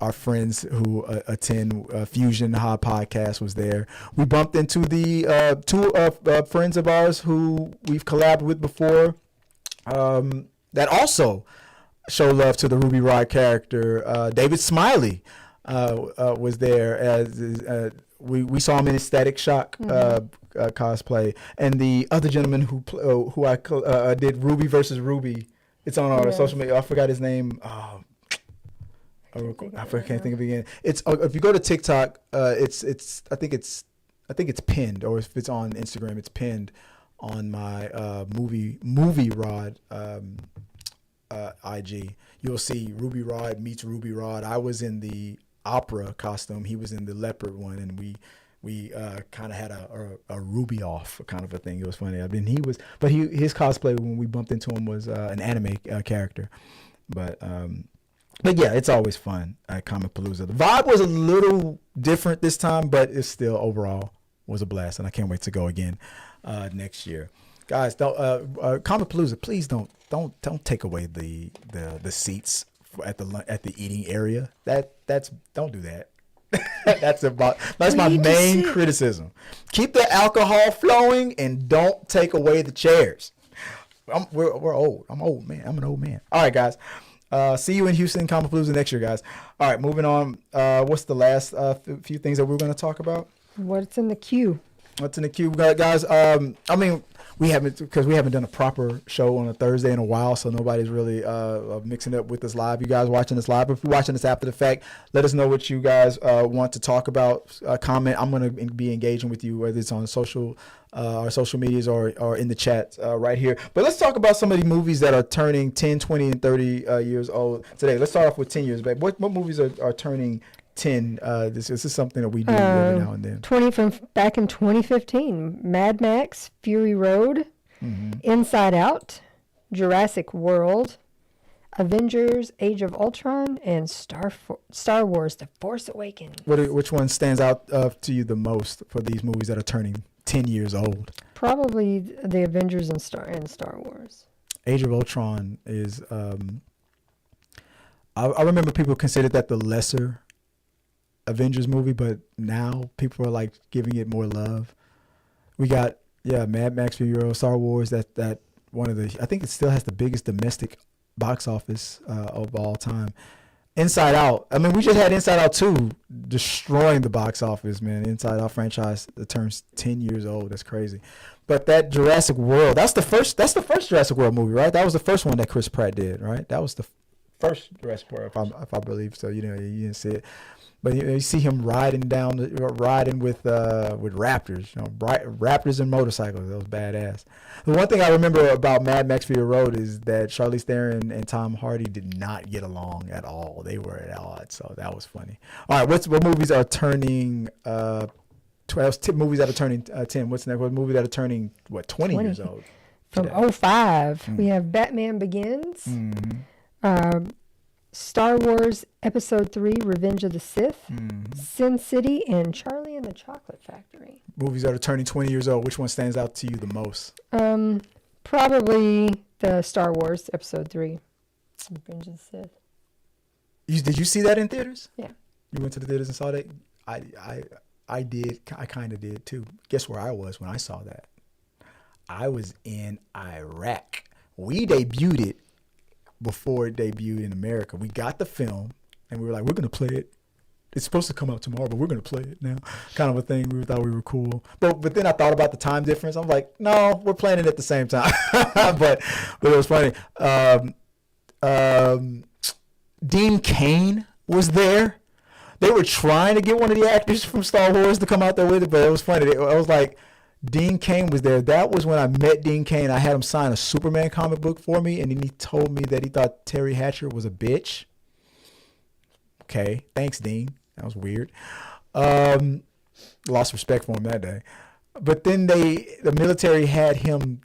our friends who attend Fusion High Podcast was there. We bumped into the two friends of ours who we've collabed with before. That also show love to the Ruby Rod character. David Smiley was there as we saw him in his Static Shock cosplay, and the other gentleman who I did Ruby versus Ruby. It's on our social media. I forgot his name. I can't think of it again. It's if you go to TikTok, I think it's pinned, or if it's on Instagram, it's pinned on my movie Rod IG. You'll see Ruby Rod meets Ruby Rod. I was in the opera costume. He was in the leopard one, and we kind of had a Ruby off kind of a thing. It was funny. I mean, his cosplay when we bumped into him was an anime character, but yeah, it's always fun at Comicpalooza. The vibe was a little different this time, but it still overall was a blast, and I can't wait to go again next year. Guys, Comicpalooza, please don't take away the seats at the eating area. Don't do that. That's my main criticism. Keep the alcohol flowing and don't take away the chairs. We're old. I'm old, man. I'm an old man. All right, guys. See you in Houston, Comicpalooza next year, guys. All right, moving on. What's the last few things that we're going to talk about? What's in the queue? What's in the queue, guys? I mean, we haven't done a proper show on a Thursday in a while, so nobody's really mixing up with us live. You guys watching this live? If you're watching this after the fact, let us know what you guys want to talk about. Comment. I'm going to be engaging with you, whether it's on our social medias or in the chat right here. But let's talk about some of the movies that are turning 10, 20, and 30 years old today. Let's start off with 10 years back. What movies are turning 10? This is something that we do every now and then. 20 from back in 2015. Mad Max, Fury Road, Inside Out, Jurassic World, Avengers, Age of Ultron, and Star Wars: The Force Awakens. Which one stands out to you the most for these movies that are turning 10 years old? Probably the Avengers and Star Wars. Age of Ultron is. I remember people considered that the lesser Avengers movie, but now people are like giving it more love. We got Mad Max, Fury Road, Star Wars. That one of the, I think it still has the biggest domestic box office of all time. Inside Out. I mean, we just had Inside Out 2 destroying the box office, man. Inside Out franchise that turns 10 years old. That's crazy. But that Jurassic World, that's the first Jurassic World movie, right? That was the first one that Chris Pratt did, right? That was the first Jurassic World, if I believe so. You didn't see it. But you see him riding with raptors, raptors and motorcycles. That was badass. The one thing I remember about Mad Max Fury Road is that Charlize Theron and Tom Hardy did not get along at all. They were at odds, so that was funny. All right, what movies are turning 12? Movies that are turning 10. What's next? What movie that are turning 20 years old? From today. 05, we have Batman Begins, Star Wars Episode 3, Revenge of the Sith, Sin City, and Charlie and the Chocolate Factory. Movies that are turning 20 years old. Which one stands out to you the most? Probably the Star Wars Episode 3, Revenge of the Sith. Did you see that in theaters? Yeah. You went to the theaters and saw that? I did. I kind of did too. Guess where I was when I saw that? I was in Iraq. We debuted it before it debuted in America. We got the film and we were like, we're going to play it. It's supposed to come out tomorrow, but we're going to play it now. Kind of a thing. We thought we were cool. But then I thought about the time difference. I'm like, no, we're playing it at the same time. but it was funny. Dean Cain was there. They were trying to get one of the actors from Star Wars to come out there with it, but it was funny. I was like, Dean Cain was there. That was when I met Dean Cain. I had him sign a Superman comic book for me, and then he told me that he thought Terry Hatcher was a bitch. Okay, thanks, Dean. That was weird. Lost respect for him that day. But then the military had him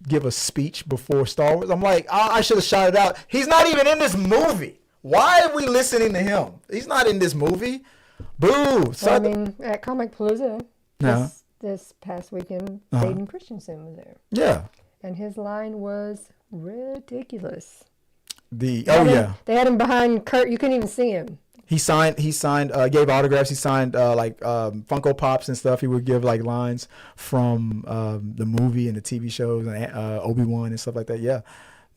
give a speech before Star Wars. I'm like, I should have shouted out. He's not even in this movie. Why are we listening to him? He's not in this movie. Boo. Well, I mean, at Comicpalooza, this past weekend, Hayden Christensen was there. Yeah. And his line was ridiculous. They had him behind Kurt. You couldn't even see him. He signed, gave autographs. He signed Funko Pops and stuff. He would give like lines from the movie and the TV shows and Obi-Wan and stuff like that. Yeah.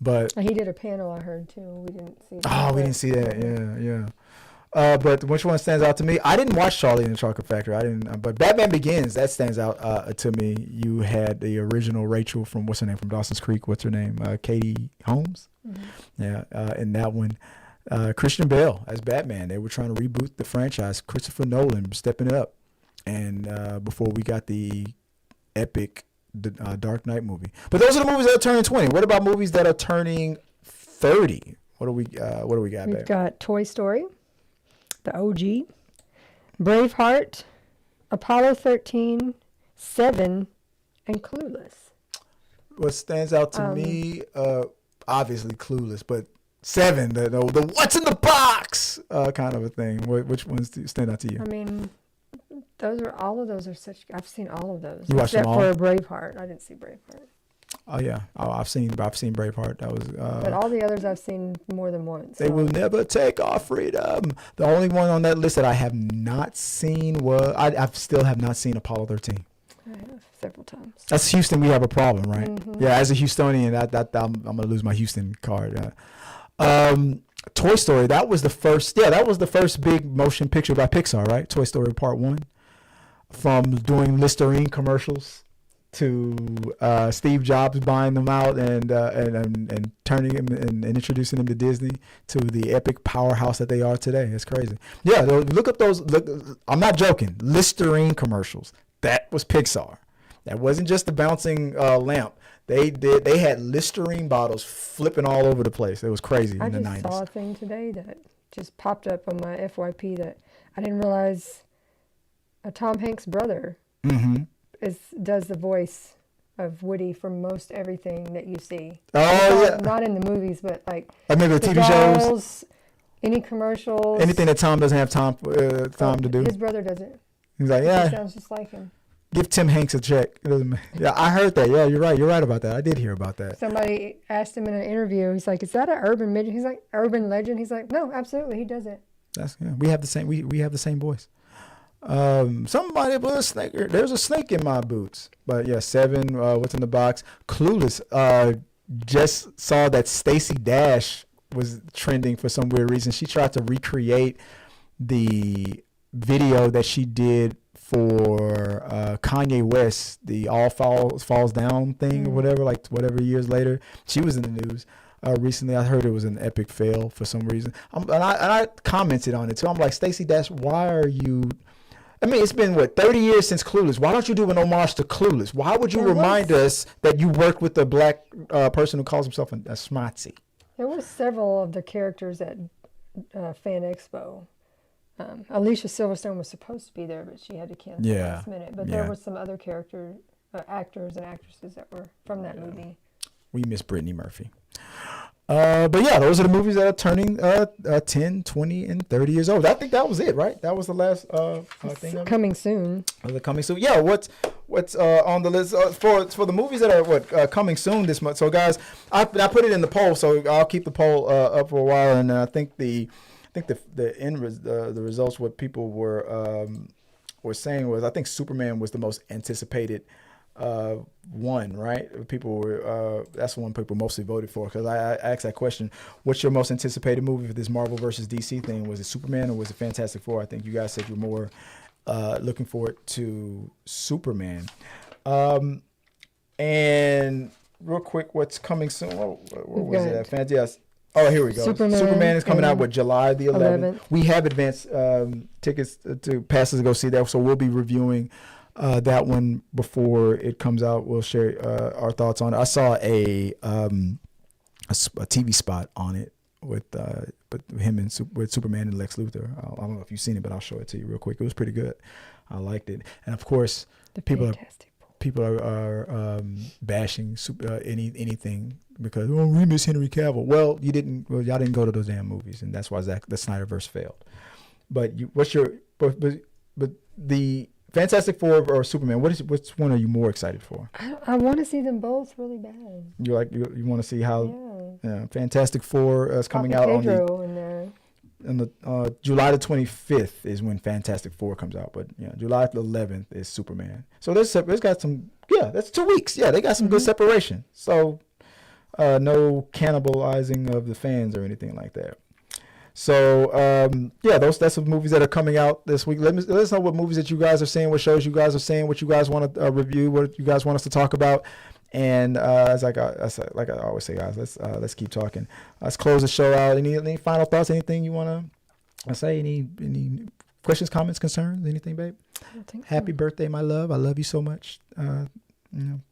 But he did a panel, I heard too. We didn't see that. Oh, we didn't see that. Yeah. But which one stands out to me? I didn't watch Charlie and the Chocolate Factory. But Batman Begins, that stands out to me. You had the original Rachel from what's her name from Dawson's Creek. What's her name? Katie Holmes. Mm-hmm. Yeah. In that one, Christian Bale as Batman. They were trying to reboot the franchise. Christopher Nolan stepping it up, and before we got the epic Dark Knight movie. But those are the movies that are turning 20. What about movies that are turning 30? What do we got there? We've got Toy Story, the OG, Braveheart, Apollo 13, Seven, and Clueless. What stands out to me, obviously Clueless, but Seven, the what's in the box kind of a thing. Which ones stand out to you? I mean, all of those are such. I've seen all of those. You watched them all? Except for Braveheart. I didn't see Braveheart. Oh yeah, I've seen Braveheart. That was. But all the others I've seen more than once. They will never take our freedom. The only one on that list that I have not seen was I still have not seen Apollo 13. I have several times. That's Houston. We have a problem, right? Mm-hmm. Yeah, as a Houstonian, I'm gonna lose my Houston card. Toy Story. That was the first. Yeah, that was the first big motion picture by Pixar, right? Toy Story Part 1. From doing Listerine commercials to Steve Jobs buying them out and turning him and introducing them to Disney to the epic powerhouse that they are today. It's crazy. Yeah, look up those. I'm not joking. Listerine commercials. That was Pixar. That wasn't just the bouncing lamp. They had Listerine bottles flipping all over the place. It was crazy in the 90s. I just saw a thing today that just popped up on my FYP that I didn't realize. Tom Hanks' brother does the voice of Woody for most everything that you see. Oh, yeah. Not in the movies, but like maybe the TV dolls, shows, any commercials, anything that Tom doesn't have time to do. His brother does it. He's like, yeah, he sounds just like him. Give Tim Hanks a check. It doesn't matter. Yeah, I heard that. Yeah, you're right. You're right about that. I did hear about that. Somebody asked him in an interview. He's like, "Is that an urban legend?" He's like, "Urban legend." He's like, "No, absolutely, he does it." We have the same. We have the same voice. Somebody put a snake. There's a snake in my boots. But yeah, Seven. What's in the box? Clueless. Just saw that Stacey Dash was trending for some weird reason. She tried to recreate the video that she did for Kanye West, the All Falls Down thing or whatever years later. She was in the news. Recently, I heard it was an epic fail for some reason. And I commented on it too. I'm like, Stacey Dash, why are you? I mean, it's been 30 years since Clueless. Why don't you do an homage to Clueless? Why would you remind us that you worked with a black person who calls himself a schmatzy? There were several of the characters at Fan Expo. Alicia Silverstone was supposed to be there, but she had to cancel last minute. But there were some other characters actors and actresses that were from that movie. We miss Brittany Murphy. But yeah, those are the movies that are turning 10, 20, and 30 years old. I think that was it, right? That was the last thing. Coming soon. Coming soon. Yeah, what's on the list for the movies that are coming soon this month? So guys, I put it in the poll, so I'll keep the poll up for a while, and I think the results, what people were saying was, I think Superman was the most anticipated one, right? People were that's the one people mostly voted for, because I asked that question, what's your most anticipated movie for this Marvel versus DC thing? Was it Superman or was it Fantastic Four? I think you guys said you're more looking forward to Superman. And real quick, what's coming soon? What was it? Fantastic. Oh, here we go. Superman is coming out with July the 11th. We have advanced tickets to passes to go see that, so we'll be reviewing that one before it comes out. We'll share our thoughts on it. I saw a TV spot on it with him and with Superman and Lex Luthor. I don't know if you've seen it, but I'll show it to you real quick. It was pretty good. I liked it, and of course, people are bashing anything because we miss Henry Cavill. Well, y'all didn't go to those damn movies, and that's why the Snyderverse failed. But but the Fantastic Four or Superman? Which one are you more excited for? I want to see them both really bad. You want to see how Fantastic Four is coming out on the July the 25th is when Fantastic Four comes out, but July the 11th is Superman. So it's got some that's 2 weeks. Yeah, they got some good separation. So no cannibalizing of the fans or anything like that. So that's the movies that are coming out this week. Let us know what movies that you guys are seeing, what shows you guys are seeing, what you guys want to review, what you guys want us to talk about. And as I always say, guys, let's keep talking. Let's close the show out. Any final thoughts? Anything you want to say? Any questions, comments, concerns? Anything, babe? I don't think Happy birthday, my love. I love you so much.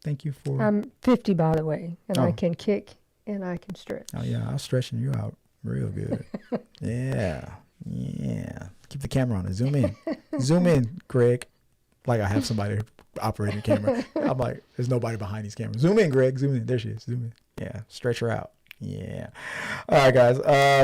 Thank you for. I'm 50, by the way, and I can kick and I can stretch. Oh yeah, I'm stretching you out real good. Yeah. Keep the camera on it. Zoom in, Greg. Like I have somebody operating the camera. I'm like, there's nobody behind these cameras. Zoom in, Greg. Zoom in. There she is. Zoom in. Yeah. Stretch her out. Yeah. All right, guys.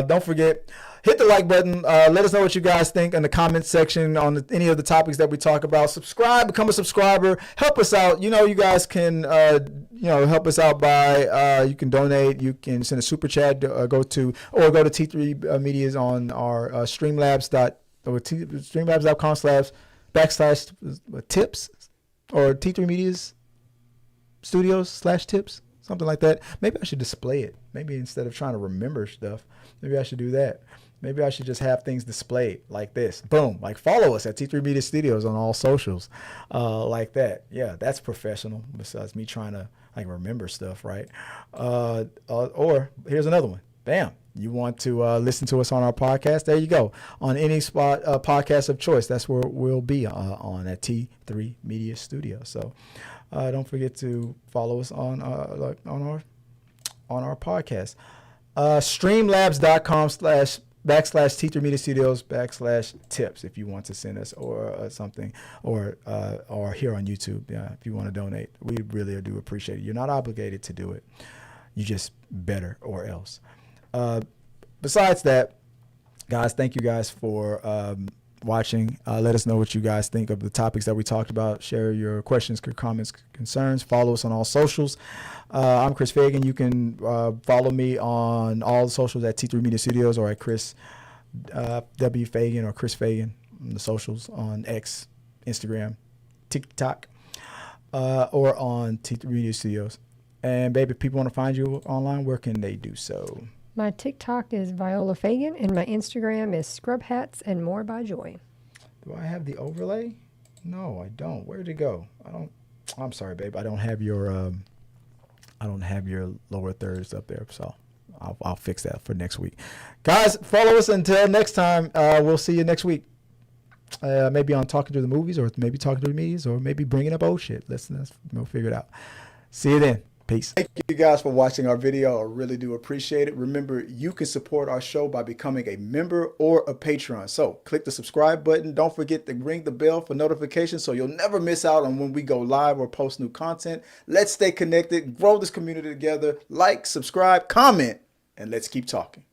Don't forget, hit the like button. Let us know what you guys think in the comments section on any of the topics that we talk about. Subscribe. Become a subscriber. Help us out. You guys can help us out by you can donate. You can send a super chat. Go to T3 Media's on our streamlabs.com/tips or T3 Media's studios/tips. Something like that. Maybe I should display it. Maybe instead of trying to remember stuff, maybe I should do that. Maybe I should just have things displayed like this. Boom. Like follow us at T3 Media Studios on all socials like that. Yeah, that's professional besides me trying to remember stuff, right? Or here's another one. Bam. You want to listen to us on our podcast? There you go. On any spot podcast of choice, that's where we'll be on at T3 Media Studio. So don't forget to follow us on our podcast. Streamlabs.com/T3 Media Studios /tips if you want to send us or something or here on YouTube. Yeah, if you want to donate, we really do appreciate it. You're not obligated to do it. You just better or else. Besides that, guys, thank you guys for watching. Let us know what you guys think of the topics that we talked about. Share your questions, comments, concerns. Follow us on all socials. I'm Chris Fagan. You can follow me on all the socials at T3 Media Studios or at Chris W. Fagan or Chris Fagan on the socials on X, Instagram, TikTok, or on T3 Media Studios. And, baby, if people want to find you online, where can they do so? My TikTok is Viola Fagan, and my Instagram is Scrub Hats and More by Joy. Do I have the overlay? No, I don't. Where did it go? I'm sorry, babe. I don't have your lower thirds up there, so I'll fix that for next week. Guys, follow us until next time. We'll see you next week. Maybe on Talking to the Movies, or maybe Talking to the Medias, or maybe bringing up old shit. We'll figure it out. See you then. Peace. Thank you guys for watching our video. I really do appreciate it. Remember, you can support our show by becoming a member or a patron. So click the subscribe button. Don't forget to ring the bell for notifications so you'll never miss out on when we go live or post new content. Let's stay connected, grow this community together. Like, subscribe, comment, and let's keep talking.